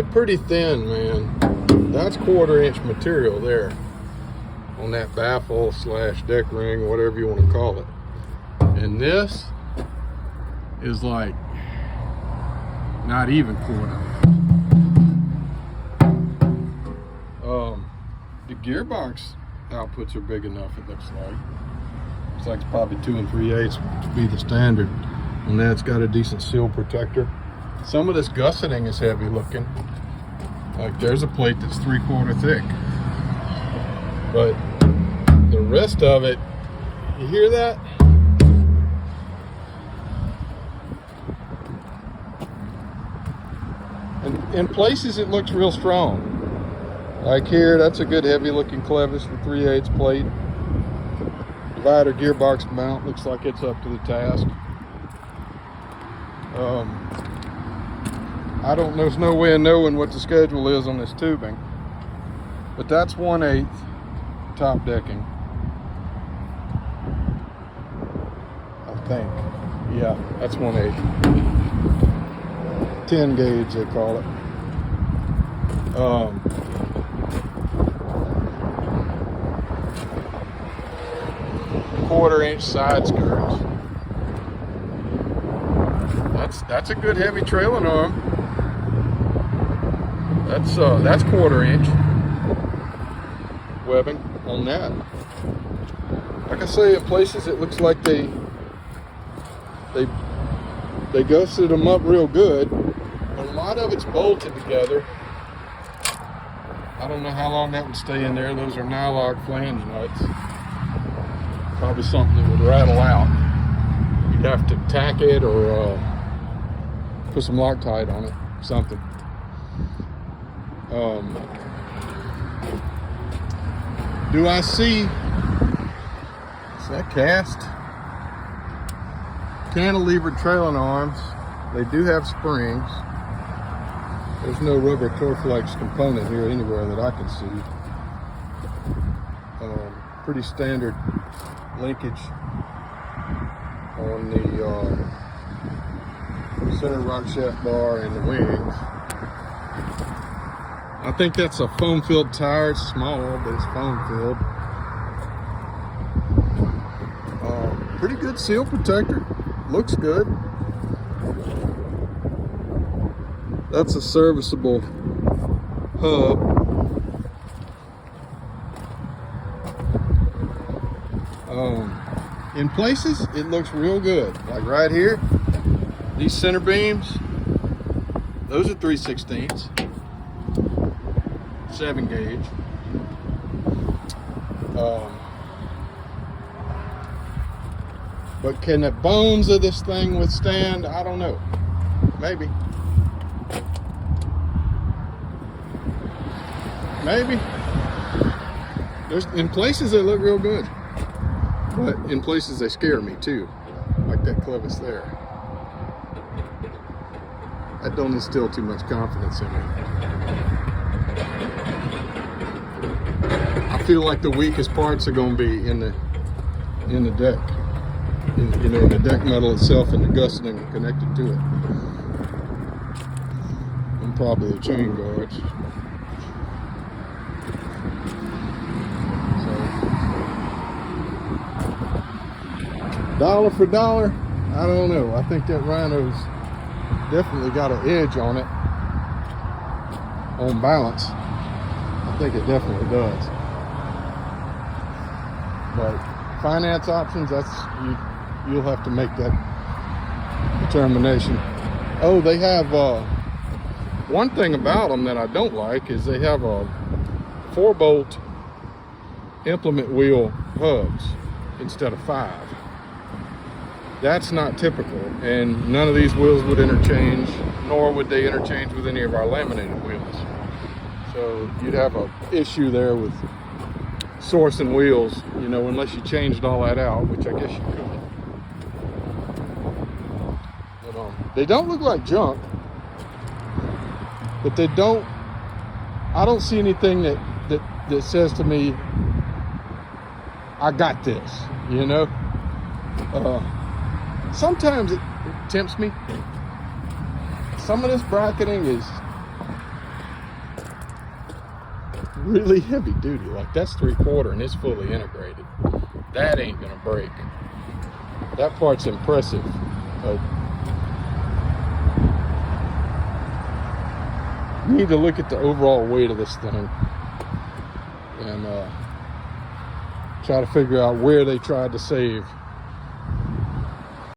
They're pretty thin, man. That's 1/4 inch material there on that baffle slash deck ring, whatever you want to call it. And this is like not even 1/4. The gearbox outputs are big enough, it looks like. Looks like it's probably 2 3/8 to be the standard. And that's got a decent seal protector. Some of this gusseting is heavy looking. Like there's a plate that's 3/4 thick. But the rest of it, you hear that? And in places it looks real strong. Like here, that's a good heavy looking clevis for 3/8 plate. Divider gearbox mount looks like it's up to the task. I don't know, there's no way of knowing what the schedule is on this tubing, but that's 1/8 top decking, I think. Yeah, that's 1/8. 10 gauge they call it. 1/4 inch side skirts. That's a good heavy trailing arm. That's 1/4 inch webbing on that. Like I say, in places it looks like they gusseted them up real good, but a lot of it's bolted together. I don't know how long that would stay in there. Those are nylock flange nuts. Probably something that would rattle out. You'd have to tack it or put some Loctite on it, something. Do I see, is that cast? Cantilevered trailing arms. They do have springs. There's no rubber Torflex component here anywhere that I can see. Pretty standard linkage on the center rock shaft bar and the wings. I think that's a foam filled tire. It's small, but it's foam filled. Pretty good seal protector. Looks good. That's a serviceable hub. In places, it looks real good. Like right here, these center beams, those are 3/16, 7 gauge. But can the bones of this thing withstand? I don't know. Maybe. Maybe. In places they look real good. But in places they scare me too. Like that clevis there. That don't instill too much confidence in me. I feel like the weakest parts are going to be in the deck. You know, the deck metal itself and the gusseting connected to it. And probably the chain guards. Dollar for dollar, I don't know. I think that Rhino's definitely got an edge on it on balance. I think it definitely does. But finance options, you'll have to make that determination. Oh, they have one thing about them that I don't like is they have a 4-bolt implement wheel hubs instead of 5. That's not typical, and none of these wheels would interchange, nor would they interchange with any of our laminated wheels. So you'd have an issue there with sourcing wheels, you know, unless you changed all that out, which I guess you could. But, they don't look like junk, but I don't see anything that says to me, I got this, you know? Sometimes it tempts me. Some of this bracketing is really heavy duty. Like that's 3/4 and it's fully integrated. That ain't gonna break. That part's impressive. You need to look at the overall weight of this thing and try to figure out where they tried to save.